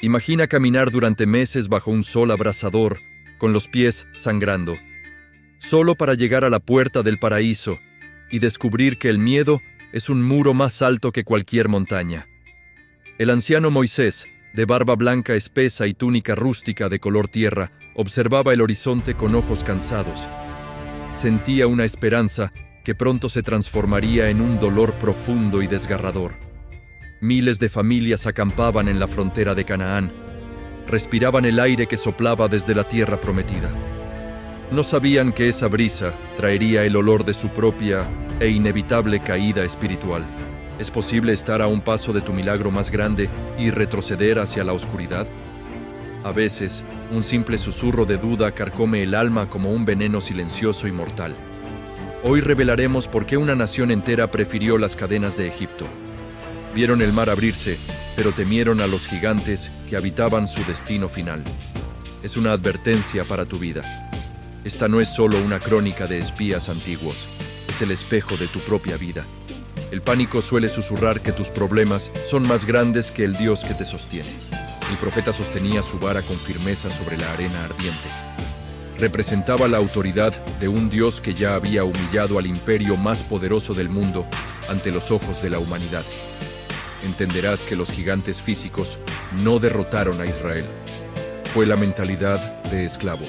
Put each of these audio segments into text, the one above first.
Imagina caminar durante meses bajo un sol abrasador, con los pies sangrando, solo para llegar a la puerta del paraíso y descubrir que el miedo es un muro más alto que cualquier montaña. El anciano Moisés, de barba blanca espesa y túnica rústica de color tierra, observaba el horizonte con ojos cansados. Sentía una esperanza que pronto se transformaría en un dolor profundo y desgarrador. Miles de familias acampaban en la frontera de Canaán. Respiraban el aire que soplaba desde la tierra prometida. No sabían que esa brisa traería el olor de su propia e inevitable caída espiritual. ¿Es posible estar a un paso de tu milagro más grande y retroceder hacia la oscuridad? A veces, un simple susurro de duda carcome el alma como un veneno silencioso y mortal. Hoy revelaremos por qué una nación entera prefirió las cadenas de Egipto. Vieron el mar abrirse, pero temieron a los gigantes que habitaban su destino final. Es una advertencia para tu vida. Esta no es solo una crónica de espías antiguos, es el espejo de tu propia vida. El pánico suele susurrar que tus problemas son más grandes que el Dios que te sostiene. El profeta sostenía su vara con firmeza sobre la arena ardiente. Representaba la autoridad de un Dios que ya había humillado al imperio más poderoso del mundo ante los ojos de la humanidad. Entenderás que los gigantes físicos no derrotaron a Israel. Fue la mentalidad de esclavo.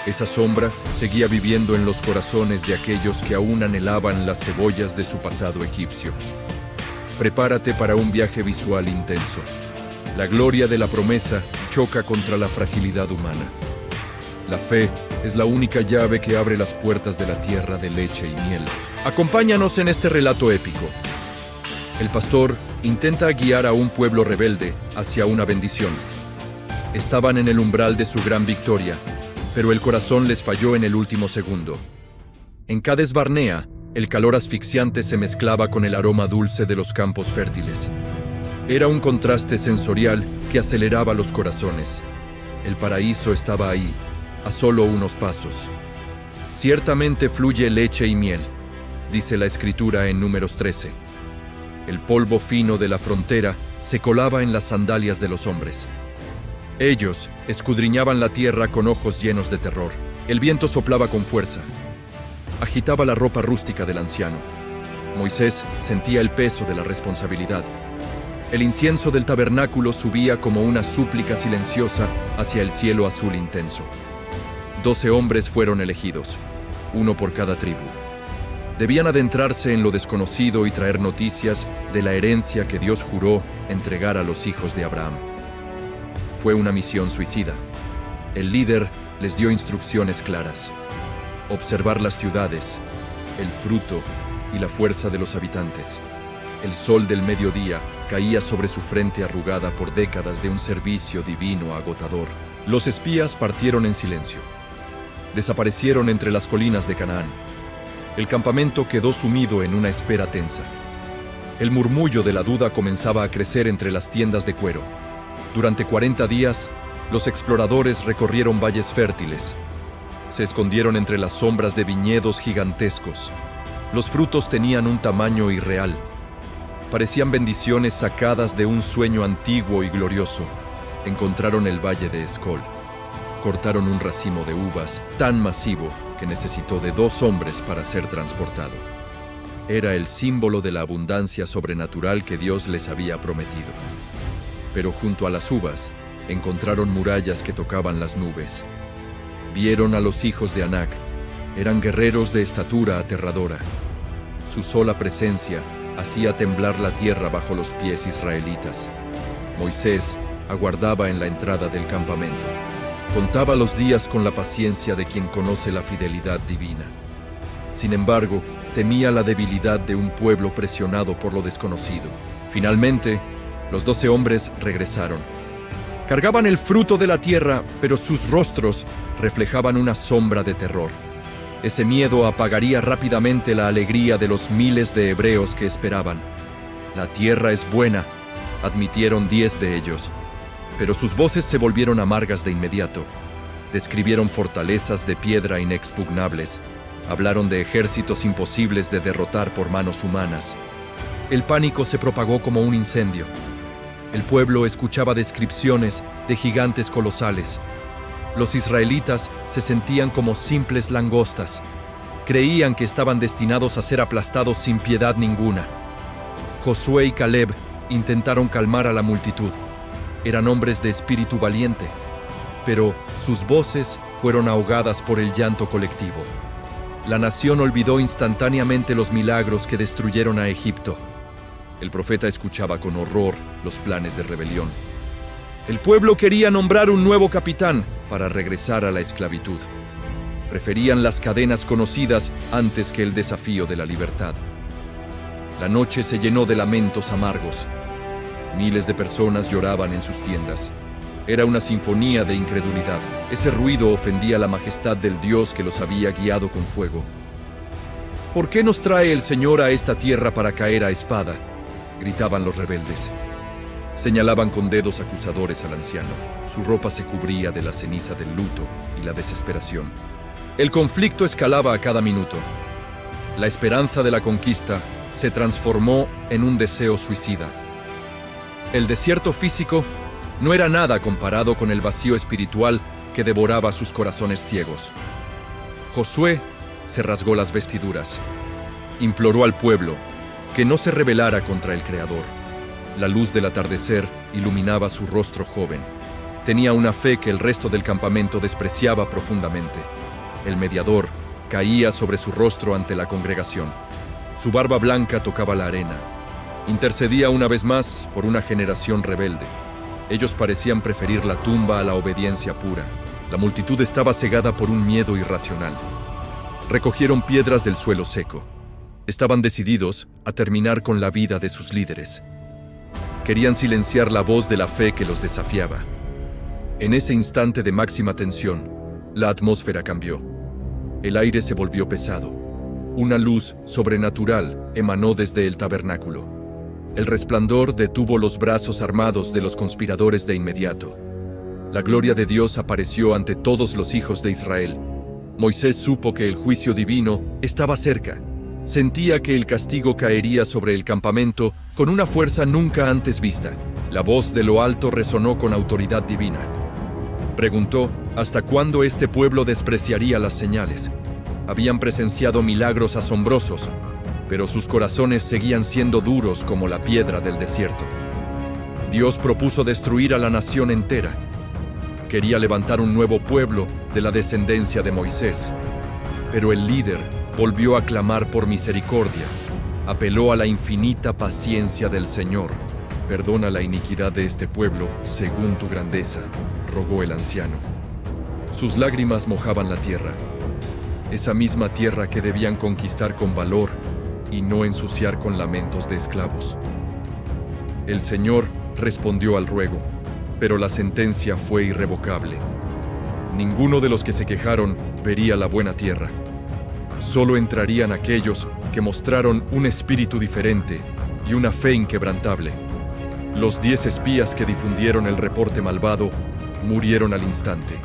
Esa sombra seguía viviendo en los corazones de aquellos que aún anhelaban las cebollas de su pasado egipcio. Prepárate para un viaje visual intenso. La gloria de la promesa choca contra la fragilidad humana. La fe es la única llave que abre las puertas de la tierra de leche y miel. Acompáñanos en este relato épico. El pastor intenta guiar a un pueblo rebelde hacia una bendición. Estaban en el umbral de su gran victoria, pero el corazón les falló en el último segundo. En Cades Barnea, el calor asfixiante se mezclaba con el aroma dulce de los campos fértiles. Era un contraste sensorial que aceleraba los corazones. El paraíso estaba ahí, a solo unos pasos. Ciertamente fluye leche y miel, dice la Escritura en Números 13. El polvo fino de la frontera se colaba en las sandalias de los hombres. Ellos escudriñaban la tierra con ojos llenos de terror. El viento soplaba con fuerza. Agitaba la ropa rústica del anciano. Moisés sentía el peso de la responsabilidad. El incienso del tabernáculo subía como una súplica silenciosa hacia el cielo azul intenso. 12 hombres fueron elegidos, uno por cada tribu. Debían adentrarse en lo desconocido y traer noticias de la herencia que Dios juró entregar a los hijos de Abraham. Fue una misión suicida. El líder les dio instrucciones claras. Observar las ciudades, el fruto y la fuerza de los habitantes. El sol del mediodía caía sobre su frente arrugada por décadas de un servicio divino agotador. Los espías partieron en silencio. Desaparecieron entre las colinas de Canaán. El campamento quedó sumido en una espera tensa. El murmullo de la duda comenzaba a crecer entre las tiendas de cuero. Durante 40 días, los exploradores recorrieron valles fértiles. Se escondieron entre las sombras de viñedos gigantescos. Los frutos tenían un tamaño irreal. Parecían bendiciones sacadas de un sueño antiguo y glorioso. Encontraron el valle de Escol. Cortaron un racimo de uvas tan masivo que necesitó de 2 hombres para ser transportado. Era el símbolo de la abundancia sobrenatural que Dios les había prometido. Pero junto a las uvas, encontraron murallas que tocaban las nubes. Vieron a los hijos de Anac. Eran guerreros de estatura aterradora. Su sola presencia hacía temblar la tierra bajo los pies israelitas. Moisés aguardaba en la entrada del campamento. Contaba los días con la paciencia de quien conoce la fidelidad divina. Sin embargo, temía la debilidad de un pueblo presionado por lo desconocido. Finalmente, los 12 hombres regresaron. Cargaban el fruto de la tierra, pero sus rostros reflejaban una sombra de terror. Ese miedo apagaría rápidamente la alegría de los miles de hebreos que esperaban. La tierra es buena, admitieron 10 de ellos. Pero sus voces se volvieron amargas de inmediato. Describieron fortalezas de piedra inexpugnables. Hablaron de ejércitos imposibles de derrotar por manos humanas. El pánico se propagó como un incendio. El pueblo escuchaba descripciones de gigantes colosales. Los israelitas se sentían como simples langostas. Creían que estaban destinados a ser aplastados sin piedad ninguna. Josué y Caleb intentaron calmar a la multitud. Eran hombres de espíritu valiente, pero sus voces fueron ahogadas por el llanto colectivo. La nación olvidó instantáneamente los milagros que destruyeron a Egipto. El profeta escuchaba con horror los planes de rebelión. El pueblo quería nombrar un nuevo capitán para regresar a la esclavitud. Preferían las cadenas conocidas antes que el desafío de la libertad. La noche se llenó de lamentos amargos. Miles de personas lloraban en sus tiendas. Era una sinfonía de incredulidad. Ese ruido ofendía la majestad del Dios que los había guiado con fuego. ¿Por qué nos trae el Señor a esta tierra para caer a espada?, gritaban los rebeldes. Señalaban con dedos acusadores al anciano. Su ropa se cubría de la ceniza del luto y la desesperación. El conflicto escalaba a cada minuto. La esperanza de la conquista se transformó en un deseo suicida. El desierto físico no era nada comparado con el vacío espiritual que devoraba sus corazones ciegos. Josué se rasgó las vestiduras. Imploró al pueblo que no se rebelara contra el Creador. La luz del atardecer iluminaba su rostro joven. Tenía una fe que el resto del campamento despreciaba profundamente. El mediador caía sobre su rostro ante la congregación. Su barba blanca tocaba la arena. Intercedía una vez más por una generación rebelde. Ellos parecían preferir la tumba a la obediencia pura. La multitud estaba cegada por un miedo irracional. Recogieron piedras del suelo seco. Estaban decididos a terminar con la vida de sus líderes. Querían silenciar la voz de la fe que los desafiaba. En ese instante de máxima tensión, la atmósfera cambió. El aire se volvió pesado. Una luz sobrenatural emanó desde el tabernáculo. El resplandor detuvo los brazos armados de los conspiradores de inmediato. La gloria de Dios apareció ante todos los hijos de Israel. Moisés supo que el juicio divino estaba cerca. Sentía que el castigo caería sobre el campamento con una fuerza nunca antes vista. La voz de lo alto resonó con autoridad divina. Preguntó hasta cuándo este pueblo despreciaría las señales. Habían presenciado milagros asombrosos, pero sus corazones seguían siendo duros como la piedra del desierto. Dios propuso destruir a la nación entera. Quería levantar un nuevo pueblo de la descendencia de Moisés, pero el líder volvió a clamar por misericordia. Apeló a la infinita paciencia del Señor. Perdona la iniquidad de este pueblo según tu grandeza, rogó el anciano. Sus lágrimas mojaban la tierra, esa misma tierra que debían conquistar con valor y no ensuciar con lamentos de esclavos. El Señor respondió al ruego, pero la sentencia fue irrevocable. Ninguno de los que se quejaron vería la buena tierra. Solo entrarían aquellos que mostraron un espíritu diferente y una fe inquebrantable. Los 10 espías que difundieron el reporte malvado murieron al instante.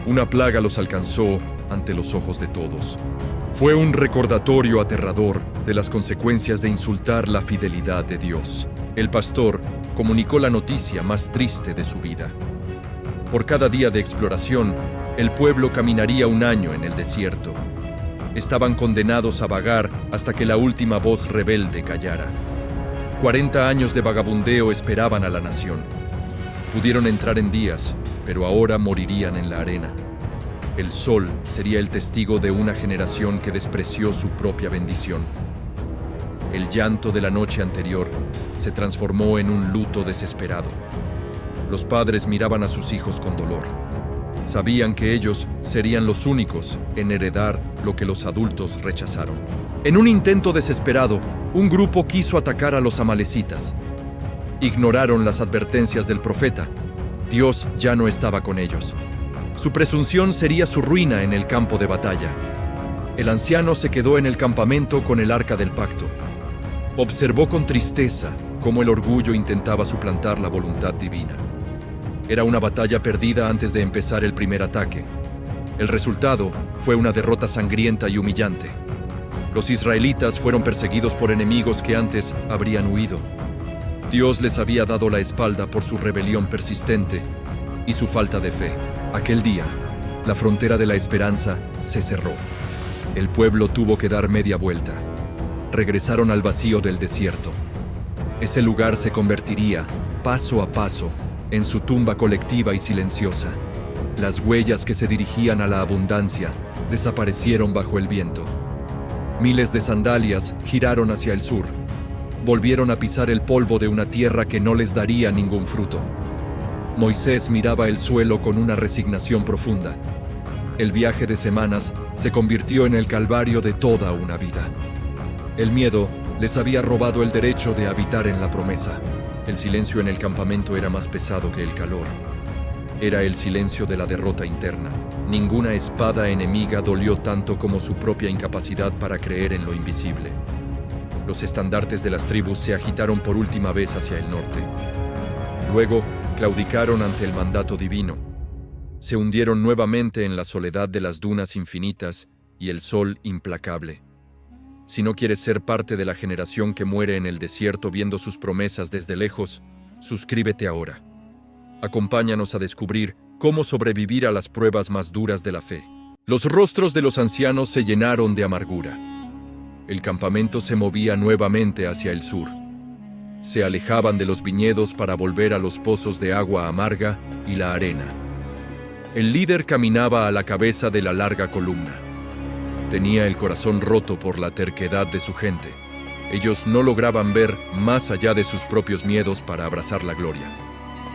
Una plaga los alcanzó ante los ojos de todos. Fue un recordatorio aterrador de las consecuencias de insultar la fidelidad de Dios. El pastor comunicó la noticia más triste de su vida. Por cada día de exploración, el pueblo caminaría un año en el desierto. Estaban condenados a vagar hasta que la última voz rebelde callara. 40 años de vagabundeo esperaban a la nación. Pudieron entrar en días, pero ahora morirían en la arena. El sol sería el testigo de una generación que despreció su propia bendición. El llanto de la noche anterior se transformó en un luto desesperado. Los padres miraban a sus hijos con dolor. Sabían que ellos serían los únicos en heredar lo que los adultos rechazaron. En un intento desesperado, un grupo quiso atacar a los amalecitas. Ignoraron las advertencias del profeta. Dios ya no estaba con ellos. Su presunción sería su ruina en el campo de batalla. El anciano se quedó en el campamento con el arca del pacto. Observó con tristeza cómo el orgullo intentaba suplantar la voluntad divina. Era una batalla perdida antes de empezar el primer ataque. El resultado fue una derrota sangrienta y humillante. Los israelitas fueron perseguidos por enemigos que antes habrían huido. Dios les había dado la espalda por su rebelión persistente y su falta de fe. Aquel día, la frontera de la esperanza se cerró. El pueblo tuvo que dar media vuelta. Regresaron al vacío del desierto. Ese lugar se convertiría, paso a paso, en su tumba colectiva y silenciosa. Las huellas que se dirigían a la abundancia desaparecieron bajo el viento. Miles de sandalias giraron hacia el sur. Volvieron a pisar el polvo de una tierra que no les daría ningún fruto. Moisés miraba el suelo con una resignación profunda. El viaje de semanas se convirtió en el calvario de toda una vida. El miedo les había robado el derecho de habitar en la promesa. El silencio en el campamento era más pesado que el calor. Era el silencio de la derrota interna. Ninguna espada enemiga dolió tanto como su propia incapacidad para creer en lo invisible. Los estandartes de las tribus se agitaron por última vez hacia el norte. Luego, claudicaron ante el mandato divino. Se hundieron nuevamente en la soledad de las dunas infinitas y el sol implacable. Si no quieres ser parte de la generación que muere en el desierto viendo sus promesas desde lejos, suscríbete ahora. Acompáñanos a descubrir cómo sobrevivir a las pruebas más duras de la fe. Los rostros de los ancianos se llenaron de amargura. El campamento se movía nuevamente hacia el sur. Se alejaban de los viñedos para volver a los pozos de agua amarga y la arena. El líder caminaba a la cabeza de la larga columna. Tenía el corazón roto por la terquedad de su gente. Ellos no lograban ver más allá de sus propios miedos para abrazar la gloria.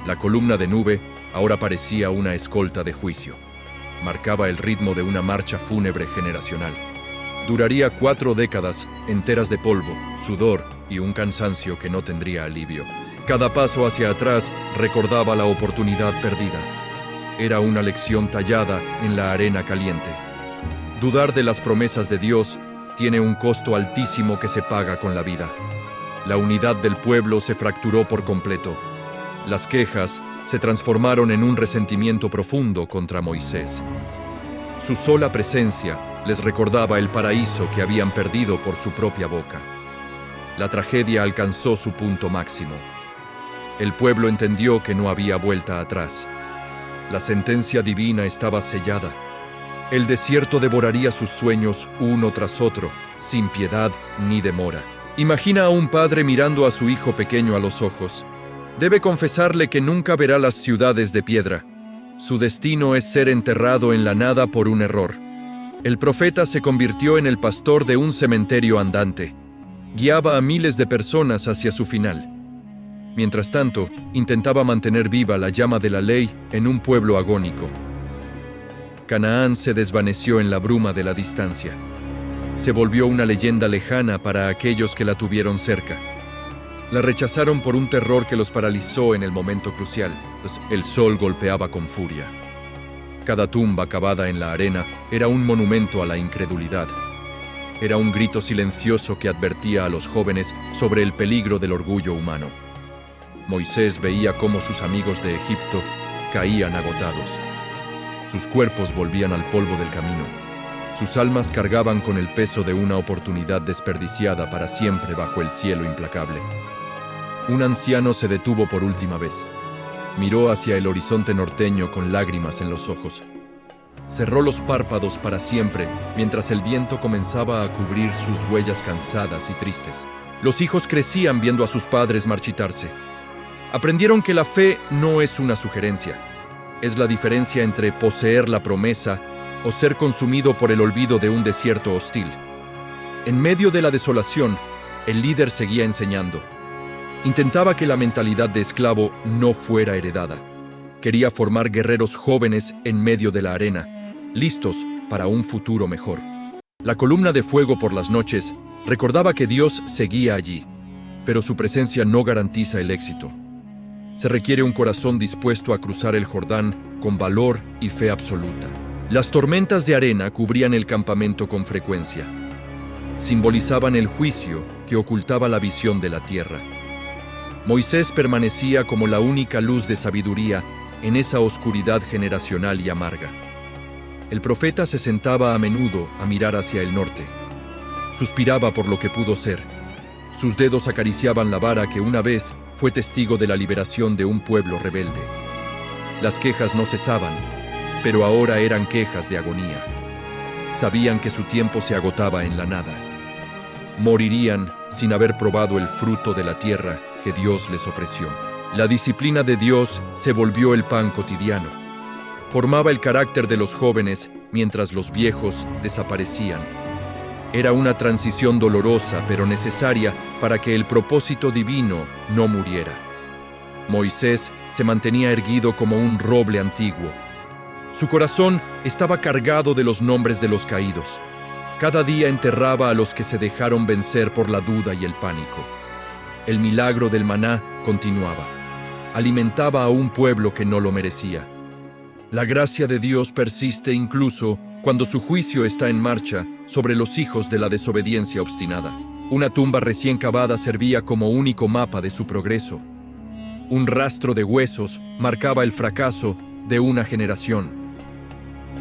La columna de nube ahora parecía una escolta de juicio. Marcaba el ritmo de una marcha fúnebre generacional. Duraría 4 décadas enteras de polvo, sudor y un cansancio que no tendría alivio. Cada paso hacia atrás recordaba la oportunidad perdida. Era una lección tallada en la arena caliente. Dudar de las promesas de Dios tiene un costo altísimo que se paga con la vida. La unidad del pueblo se fracturó por completo. Las quejas se transformaron en un resentimiento profundo contra Moisés. Su sola presencia les recordaba el paraíso que habían perdido por su propia boca. La tragedia alcanzó su punto máximo. El pueblo entendió que no había vuelta atrás. La sentencia divina estaba sellada. El desierto devoraría sus sueños uno tras otro, sin piedad ni demora. Imagina a un padre mirando a su hijo pequeño a los ojos. Debe confesarle que nunca verá las ciudades de piedra. Su destino es ser enterrado en la nada por un error. El profeta se convirtió en el pastor de un cementerio andante. Guiaba a miles de personas hacia su final. Mientras tanto, intentaba mantener viva la llama de la ley en un pueblo agónico. Canaán se desvaneció en la bruma de la distancia. Se volvió una leyenda lejana para aquellos que la tuvieron cerca. La rechazaron por un terror que los paralizó en el momento crucial, pues el sol golpeaba con furia. Cada tumba cavada en la arena era un monumento a la incredulidad. Era un grito silencioso que advertía a los jóvenes sobre el peligro del orgullo humano. Moisés veía cómo sus amigos de Egipto caían agotados. Sus cuerpos volvían al polvo del camino. Sus almas cargaban con el peso de una oportunidad desperdiciada para siempre bajo el cielo implacable. Un anciano se detuvo por última vez. Miró hacia el horizonte norteño con lágrimas en los ojos. Cerró los párpados para siempre mientras el viento comenzaba a cubrir sus huellas cansadas y tristes. Los hijos crecían viendo a sus padres marchitarse. Aprendieron que la fe no es una sugerencia. Es la diferencia entre poseer la promesa o ser consumido por el olvido de un desierto hostil. En medio de la desolación, el líder seguía enseñando. Intentaba que la mentalidad de esclavo no fuera heredada. Quería formar guerreros jóvenes en medio de la arena, listos para un futuro mejor. La columna de fuego por las noches recordaba que Dios seguía allí, pero su presencia no garantiza el éxito. Se requiere un corazón dispuesto a cruzar el Jordán con valor y fe absoluta. Las tormentas de arena cubrían el campamento con frecuencia. Simbolizaban el juicio que ocultaba la visión de la tierra. Moisés permanecía como la única luz de sabiduría en esa oscuridad generacional y amarga. El profeta se sentaba a menudo a mirar hacia el norte. Suspiraba por lo que pudo ser. Sus dedos acariciaban la vara que una vez fue testigo de la liberación de un pueblo rebelde. Las quejas no cesaban, pero ahora eran quejas de agonía. Sabían que su tiempo se agotaba en la nada. Morirían sin haber probado el fruto de la tierra que Dios les ofreció. La disciplina de Dios se volvió el pan cotidiano. Formaba el carácter de los jóvenes mientras los viejos desaparecían. Era una transición dolorosa pero necesaria para que el propósito divino no muriera. Moisés se mantenía erguido como un roble antiguo. Su corazón estaba cargado de los nombres de los caídos. Cada día enterraba a los que se dejaron vencer por la duda y el pánico. El milagro del maná continuaba. Alimentaba a un pueblo que no lo merecía. La gracia de Dios persiste incluso cuando su juicio está en marcha sobre los hijos de la desobediencia obstinada. Una tumba recién cavada servía como único mapa de su progreso. Un rastro de huesos marcaba el fracaso de una generación.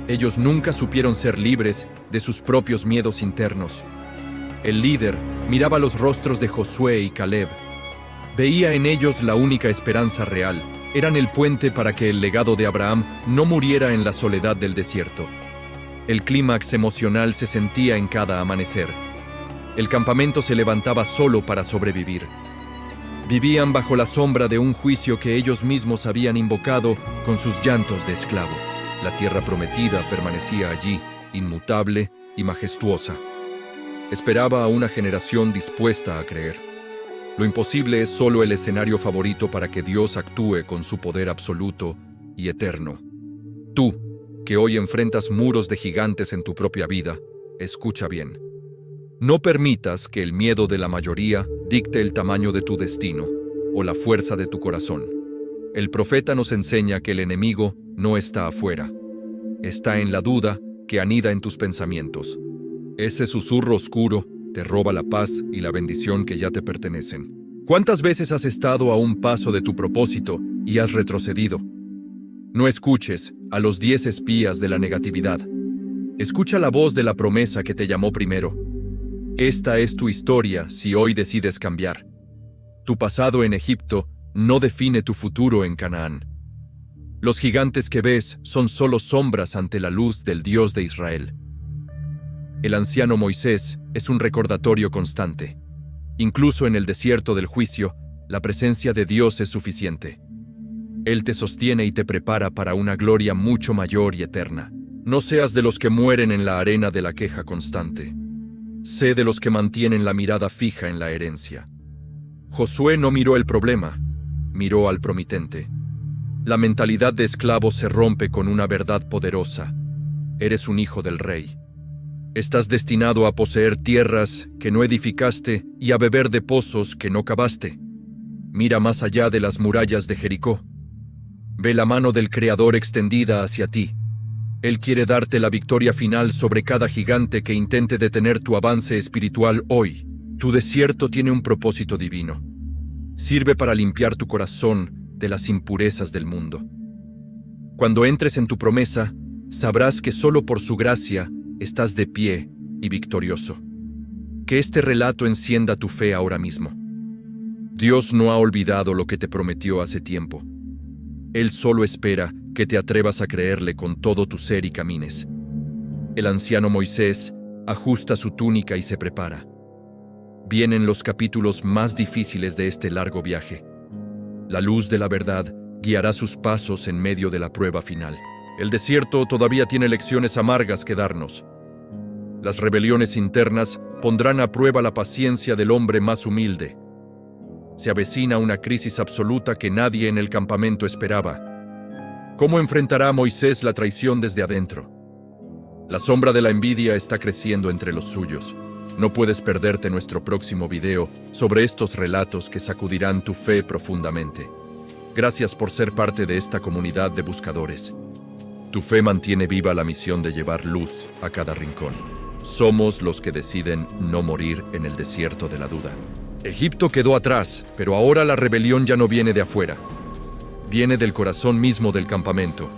Ellos nunca supieron ser libres de sus propios miedos internos. El líder miraba los rostros de Josué y Caleb. Veía en ellos la única esperanza real. Eran el puente para que el legado de Abraham no muriera en la soledad del desierto. El clímax emocional se sentía en cada amanecer. El campamento se levantaba solo para sobrevivir. Vivían bajo la sombra de un juicio que ellos mismos habían invocado con sus llantos de esclavo. La tierra prometida permanecía allí, inmutable y majestuosa. Esperaba a una generación dispuesta a creer. Lo imposible es solo el escenario favorito para que Dios actúe con su poder absoluto y eterno. Tú, que hoy enfrentas muros de gigantes en tu propia vida, escucha bien. No permitas que el miedo de la mayoría dicte el tamaño de tu destino o la fuerza de tu corazón. El profeta nos enseña que el enemigo no está afuera. Está en la duda que anida en tus pensamientos. Ese susurro oscuro te roba la paz y la bendición que ya te pertenecen. ¿Cuántas veces has estado a un paso de tu propósito y has retrocedido? No escuches a los 10 espías de la negatividad. Escucha la voz de la promesa que te llamó primero. Esta es tu historia si hoy decides cambiar. Tu pasado en Egipto no define tu futuro en Canaán. Los gigantes que ves son solo sombras ante la luz del Dios de Israel. El anciano Moisés es un recordatorio constante. Incluso en el desierto del juicio, la presencia de Dios es suficiente. Él te sostiene y te prepara para una gloria mucho mayor y eterna. No seas de los que mueren en la arena de la queja constante. Sé de los que mantienen la mirada fija en la herencia. Josué no miró el problema, miró al promitente. La mentalidad de esclavo se rompe con una verdad poderosa. Eres un hijo del rey. Estás destinado a poseer tierras que no edificaste y a beber de pozos que no cavaste. Mira más allá de las murallas de Jericó. Ve la mano del Creador extendida hacia ti. Él quiere darte la victoria final sobre cada gigante que intente detener tu avance espiritual hoy. Tu desierto tiene un propósito divino. Sirve para limpiar tu corazón de las impurezas del mundo. Cuando entres en tu promesa, sabrás que solo por su gracia estás de pie y victorioso. Que este relato encienda tu fe ahora mismo. Dios no ha olvidado lo que te prometió hace tiempo. Él solo espera que te atrevas a creerle con todo tu ser y camines. El anciano Moisés ajusta su túnica y se prepara. Vienen los capítulos más difíciles de este largo viaje. La luz de la verdad guiará sus pasos en medio de la prueba final. El desierto todavía tiene lecciones amargas que darnos. Las rebeliones internas pondrán a prueba la paciencia del hombre más humilde. Se avecina una crisis absoluta que nadie en el campamento esperaba. ¿Cómo enfrentará Moisés la traición desde adentro? La sombra de la envidia está creciendo entre los suyos. No puedes perderte nuestro próximo video sobre estos relatos que sacudirán tu fe profundamente. Gracias por ser parte de esta comunidad de buscadores. Tu fe mantiene viva la misión de llevar luz a cada rincón. Somos los que deciden no morir en el desierto de la duda. Egipto quedó atrás, pero ahora la rebelión ya no viene de afuera. Viene del corazón mismo del campamento.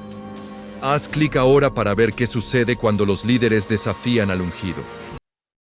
Haz clic ahora para ver qué sucede cuando los líderes desafían al ungido.